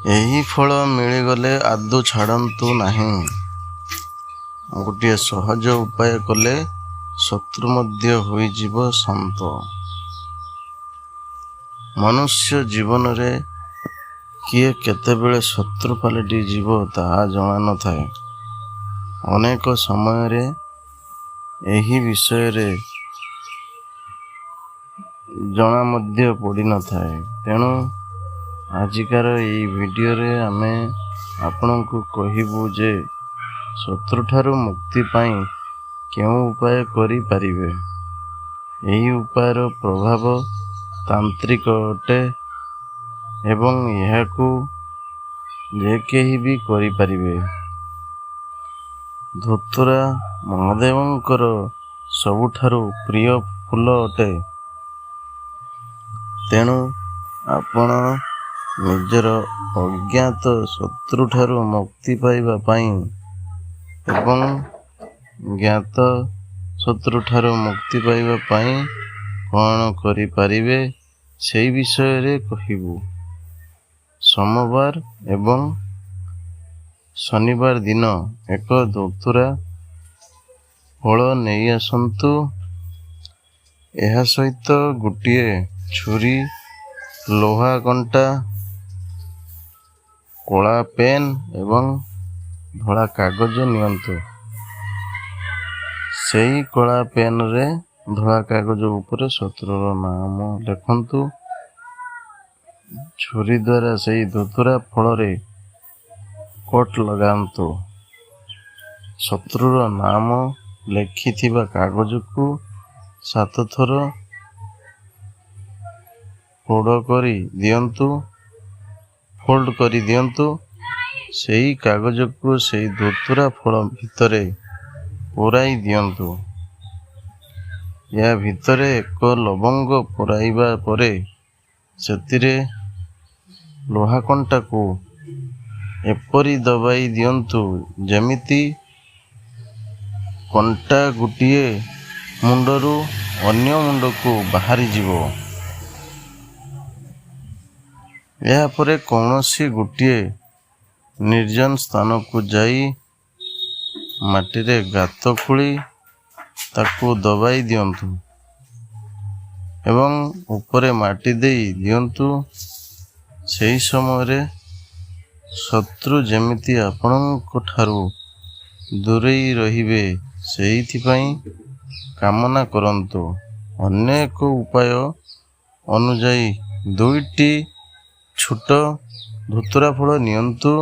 ଏହି ଫଳ ମିଳିଗଲେ ଆଦୌ ଛାଡ଼ନ୍ତୁ ନାହିଁ। ଗୋଟିଏ ସହଜ ଉପାୟ କଲେ ଶତ୍ରୁ ମଧ୍ୟ ହୋଇଯିବ ଶାନ୍ତ। ମନୁଷ୍ୟ ଜୀବନରେ କିଏ କେତେବେଳେ ଶତ୍ରୁ ପାଲଟି ଯିବ ତାହା ଜଣା ନଥାଏ। ଅନେକ ସମୟରେ ଏହି ବିଷୟରେ ଜଣା ମଧ୍ୟ ପଡ଼ିନଥାଏ। ତେଣୁ ଆଜିକାର ଏହି ଭିଡ଼ିଓରେ ଆମେ ଆପଣଙ୍କୁ କହିବୁ ଯେ ଶତ୍ରୁଠାରୁ ମୁକ୍ତି ପାଇଁ କେଉଁ ଉପାୟ କରିପାରିବେ। ଏହି ଉପାୟର ପ୍ରଭାବ ତାନ୍ତ୍ରିକ ଅଟେ ଏବଂ ଏହାକୁ ଯେ କେହି ବି କରିପାରିବେ। ଧତୁରା ମହାଦେବଙ୍କର ସବୁଠାରୁ ପ୍ରିୟ ଫୁଲ ଅଟେ। ତେଣୁ ଆପଣ ନିଜର ଅଜ୍ଞାତ ଶତ୍ରୁଠାରୁ ମୁକ୍ତି ପାଇବା ପାଇଁ ଏବଂ ଜ୍ଞାତ ଶତ୍ରୁଠାରୁ ମୁକ୍ତି ପାଇବା ପାଇଁ କ'ଣ କରିପାରିବେ ସେହି ବିଷୟରେ କହିବୁ। ସୋମବାର ଏବଂ ଶନିବାର ଦିନ ଏକ ଧତୁରା ଫଳ ନେଇ ଆସନ୍ତୁ। ଏହା ସହିତ ଗୋଟିଏ ଛୁରୀ, ଲୁହା କଣ୍ଟା, କଳା ପେନ୍ ଏବଂ ଧଳା କାଗଜ ନିଅନ୍ତୁ। ସେହି କଳା ପେନ୍ରେ ଧଳା କାଗଜ ଉପରେ ଶତ୍ରୁର ନାମ ଲେଖନ୍ତୁ। ଛୁରୀ ଦ୍ୱାରା ସେହି ଧତୁରା ଫଳରେ କଟ୍ ଲଗାନ୍ତୁ। ଶତ୍ରୁର ନାମ ଲେଖିଥିବା କାଗଜକୁ 7 ଥର ଫୋଲ୍ଡ କରି ଦିଅନ୍ତୁ। ସେହି କାଗଜକୁ ସେହି ଧତୁରା ଫଳ ଭିତରେ ପୂରାଇ ଦିଅନ୍ତୁ। ଏହା ଭିତରେ ଏକ ଲବଙ୍ଗ ପୂରାଇବା ପରେ ସେଥିରେ ଲୁହା କଣ୍ଟାକୁ ଏପରି ଦବାଇ ଦିଅନ୍ତୁ ଯେମିତି କଣ୍ଟା ଗୋଟିଏ ମୁଣ୍ଡରୁ ଅନ୍ୟ ମୁଣ୍ଡକୁ ବାହାରିଯିବ। ଏହାପରେ କୌଣସି ଗୋଟିଏ ନିର୍ଜନ ସ୍ଥାନକୁ ଯାଇ ମାଟିରେ ଗାତ ଖୋଳି ତାକୁ ଦବାଇ ଦିଅନ୍ତୁ ଏବଂ ଉପରେ ମାଟି ଦେଇ ଦିଅନ୍ତୁ। ସେହି ସମୟରେ ଶତ୍ରୁ ଯେମିତି ଆପଣଙ୍କ ଠାରୁ ଦୂରେଇ ରହିବେ ସେଇଥିପାଇଁ କାମନା କରନ୍ତୁ। ଅନ୍ୟ ଏକ ଉପାୟ ଅନୁଯାୟୀ 2ଟି ଛୋଟ ଧତୁରା ଫଳ ନିଅନ୍ତୁ।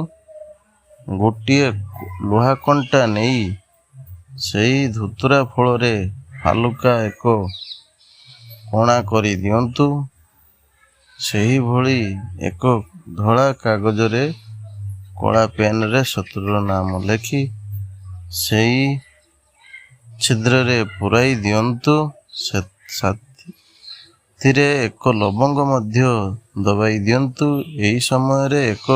ଗୋଟିଏ ଲୁହା କଣ୍ଟା ନେଇ ସେହି ଧତୁରା ଫଳରେ ହାଲୁକା ଏକ କଣା କରି ଦିଅନ୍ତୁ। ସେହିଭଳି ଏକ ଧଳା କାଗଜରେ କଳା ପେନ୍ରେ ଶତ୍ରୁର ନାମ ଲେଖି ସେହି ଛିଦ୍ରରେ ପୂରାଇ ଦିଅନ୍ତୁ। ସେଥିରେ ଏକ ଲବଙ୍ଗ ମଧ୍ୟ ଦବାଇ ଦିଅନ୍ତୁ। ଏହି ସମୟରେ ଏକ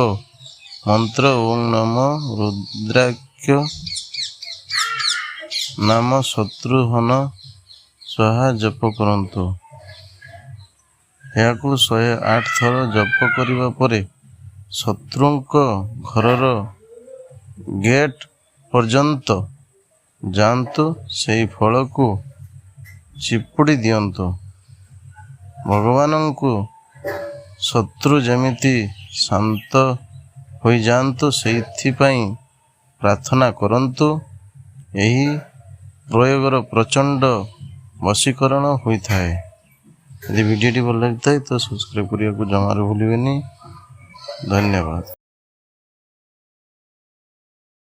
ମନ୍ତ୍ର ଓଁ ନମଃ ରୁଦ୍ରାକ୍ଷ ନାମ ଶତ୍ରୁହନ ସ୍ୱାହା ଜପ କରନ୍ତୁ। ଏହାକୁ 108 ଥର ଜପ କରିବା ପରେ ଶତ୍ରୁଙ୍କ ଘରର ଗେଟ୍ ପର୍ଯ୍ୟନ୍ତ ଯାଆନ୍ତୁ। ସେହି ଫଳକୁ ଚିପୁଡ଼ି ଦିଅନ୍ତୁ। ଭଗବାନଙ୍କୁ ଶତ୍ରୁ ଯେମିତି ଶାନ୍ତ ହୋଇଯାଆନ୍ତୁ ସେଇଥିପାଇଁ ପ୍ରାର୍ଥନା କରନ୍ତୁ। ଏହି ପ୍ରୟୋଗର ପ୍ରଚଣ୍ଡ ବଶୀକରଣ ହୋଇଥାଏ। ଯଦି ଭିଡ଼ିଓଟି ଭଲ ଲାଗିଥାଏ ତ ସବସ୍କ୍ରାଇବ୍ କରିବାକୁ ଜମାରୁ ଭୁଲିବେନି। ଧନ୍ୟବାଦ।